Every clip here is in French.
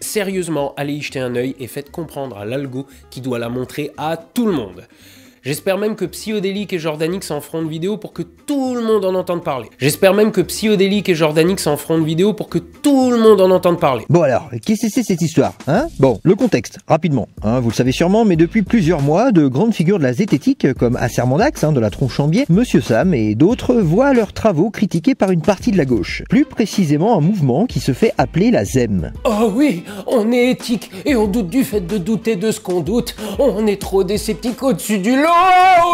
sérieusement, allez y jeter un œil et faites comprendre à l'algo qui doit la montrer à tout le monde. J'espère même que Psyodélique et Jordanix en feront une vidéo pour que tout le monde en entende parler. Bon alors, qu'est-ce que c'est cette histoire, hein? Bon, le contexte, rapidement, hein, vous le savez sûrement, mais depuis plusieurs mois, de grandes figures de la zététique, comme Acermandax, de la tronche en biais, Monsieur Sam et d'autres, voient leurs travaux critiqués par une partie de la gauche. Plus précisément un mouvement qui se fait appeler la ZEM. Oh oui, on est éthique et on doute du fait de douter de ce qu'on doute. On est trop des sceptiques au-dessus du lot,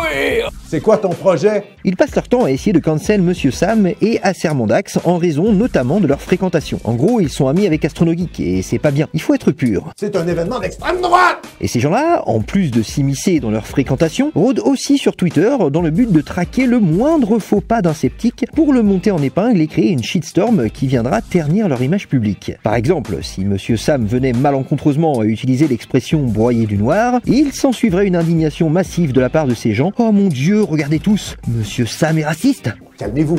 oui. C'est quoi ton projet? Ils passent leur temps à essayer de cancel Monsieur Sam et Acermandax en raison notamment de leur fréquentation. En gros, ils sont amis avec Astronogeek et c'est pas bien. Il faut être pur. C'est un événement d'extrême droite! Et ces gens-là, en plus de s'immiscer dans leur fréquentation, rôdent aussi sur Twitter dans le but de traquer le moindre faux pas d'un sceptique pour le monter en épingle et créer une shitstorm qui viendra ternir leur image publique. Par exemple, si Monsieur Sam venait malencontreusement à utiliser l'expression broyer du noir, il s'ensuivrait une indignation massive de la part de ces gens. Oh mon Dieu, regardez tous, Monsieur Sam est raciste. Calmez-vous.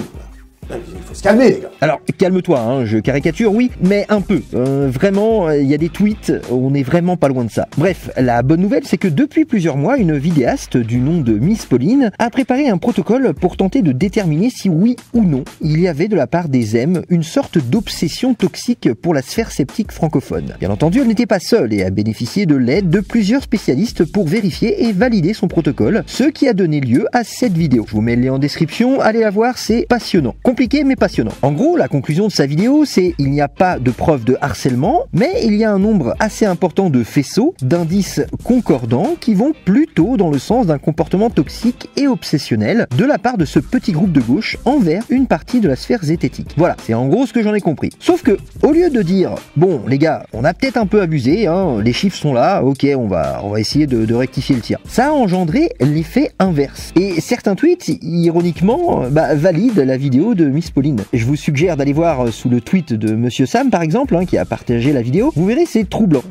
Il faut se calmer, les gars. Alors, calme-toi, je caricature, oui, mais un peu. Vraiment, il y a des tweets, on est vraiment pas loin de ça. Bref, la bonne nouvelle, c'est que depuis plusieurs mois, une vidéaste du nom de Miss Pauline a préparé un protocole pour tenter de déterminer si oui ou non il y avait de la part des ZEM une sorte d'obsession toxique pour la sphère sceptique francophone. Bien entendu, elle n'était pas seule et a bénéficié de l'aide de plusieurs spécialistes pour vérifier et valider son protocole, ce qui a donné lieu à cette vidéo. Je vous mets le lien en description, allez la voir, c'est passionnant. Compliqué mais passionnant. En gros, la conclusion de sa vidéo, c'est il n'y a pas de preuve de harcèlement, mais il y a un nombre assez important de faisceaux, d'indices concordants qui vont plutôt dans le sens d'un comportement toxique et obsessionnel de la part de ce petit groupe de gauche envers une partie de la sphère zététique. Voilà, c'est en gros ce que j'en ai compris. Sauf que, au lieu de dire, bon les gars, on a peut-être un peu abusé, les chiffres sont là, ok, on va essayer de rectifier le tir. Ça a engendré l'effet inverse. Et certains tweets, ironiquement, valident la vidéo de Miss Pauline. Je vous suggère d'aller voir sous le tweet de Monsieur Sam par exemple, qui a partagé la vidéo. Vous verrez, c'est troublant,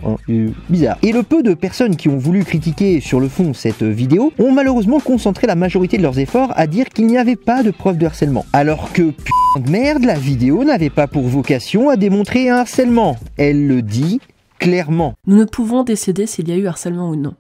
bizarre. Et le peu de personnes qui ont voulu critiquer sur le fond cette vidéo ont malheureusement concentré la majorité de leurs efforts à dire qu'il n'y avait pas de preuve de harcèlement. Alors que putain de merde, la vidéo n'avait pas pour vocation à démontrer un harcèlement. Elle le dit clairement. Nous ne pouvons décider s'il y a eu harcèlement ou non.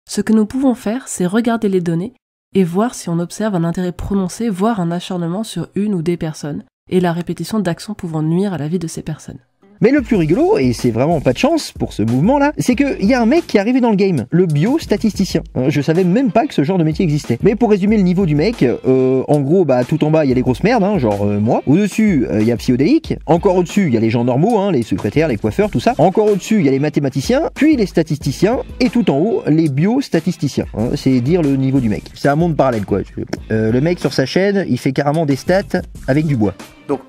Ce que nous pouvons faire, c'est regarder les données et voir si on observe un intérêt prononcé, voire un acharnement sur une ou des personnes, et la répétition d'actions pouvant nuire à la vie de ces personnes. Mais le plus rigolo, et c'est vraiment pas de chance pour ce mouvement-là, c'est qu'il y a un mec qui est arrivé dans le game, le biostatisticien. Je savais même pas que ce genre de métier existait. Mais pour résumer le niveau du mec, en gros, tout en bas, il y a les grosses merdes, genre moi. Au-dessus, il y a Psyodélique. Encore au-dessus, il y a les gens normaux, les secrétaires, les coiffeurs, tout ça. Encore au-dessus, il y a les mathématiciens, puis les statisticiens, et tout en haut, les biostatisticiens. C'est dire le niveau du mec. C'est un monde parallèle, quoi. Le mec, sur sa chaîne, il fait carrément des stats avec du bois. Donc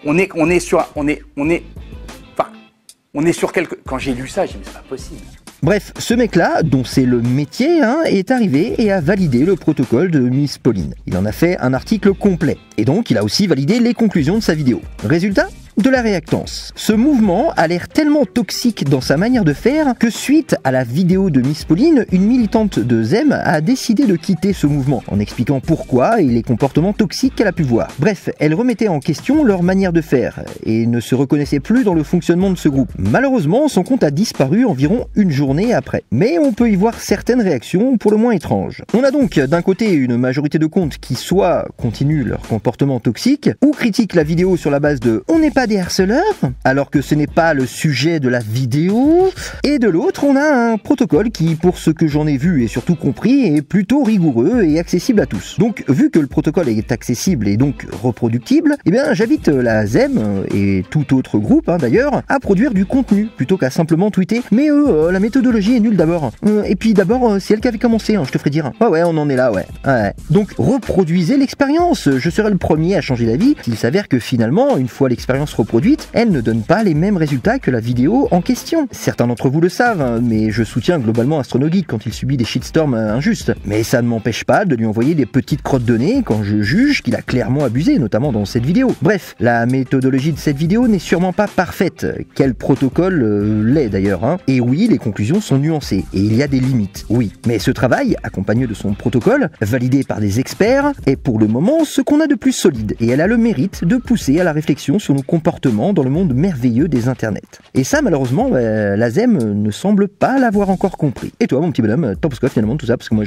on est sur quelque... Quand j'ai lu ça, j'ai dit mais c'est pas possible. Bref, ce mec-là, dont c'est le métier, est arrivé et a validé le protocole de Miss Pauline. Il en a fait un article complet. Et donc, il a aussi validé les conclusions de sa vidéo. Résultat ? De la réactance. Ce mouvement a l'air tellement toxique dans sa manière de faire que suite à la vidéo de Miss Pauline, une militante de ZEM a décidé de quitter ce mouvement en expliquant pourquoi et les comportements toxiques qu'elle a pu voir. Bref, elle remettait en question leur manière de faire et ne se reconnaissait plus dans le fonctionnement de ce groupe. Malheureusement, son compte a disparu environ une journée après. Mais on peut y voir certaines réactions pour le moins étranges. On a donc d'un côté une majorité de comptes qui soit continuent leur comportement toxique ou critiquent la vidéo sur la base de « on n'est pas des harceleurs », alors que ce n'est pas le sujet de la vidéo, et de l'autre on a un protocole qui, pour ce que j'en ai vu et surtout compris, est plutôt rigoureux et accessible à tous. Donc vu que le protocole est accessible et donc reproductible, j'invite la ZEM et tout autre groupe d'ailleurs à produire du contenu plutôt qu'à simplement tweeter « mais la méthodologie est nulle d'abord, et puis d'abord c'est elle qui avait commencé, je te ferai dire. Ouais on en est là, ouais. Donc reproduisez l'expérience, je serai le premier à changer d'avis s'il s'avère que finalement, une fois l'expérience reproduite, elle ne donne pas les mêmes résultats que la vidéo en question. Certains d'entre vous le savent, mais je soutiens globalement Astronogeek quand il subit des shitstorms injustes. Mais ça ne m'empêche pas de lui envoyer des petites crottes de nez quand je juge qu'il a clairement abusé, notamment dans cette vidéo. Bref, la méthodologie de cette vidéo n'est sûrement pas parfaite. Quel protocole l'est d'ailleurs, Et oui, les conclusions sont nuancées, et il y a des limites, oui. Mais ce travail, accompagné de son protocole, validé par des experts, est pour le moment ce qu'on a de plus solide, et elle a le mérite de pousser à la réflexion sur nos comportements comportement dans le monde merveilleux des internets. Et ça, malheureusement, la ZEM ne semble pas l'avoir encore compris. Et toi, mon petit bonhomme, t'en penses quoi finalement de tout ça? Parce que moi,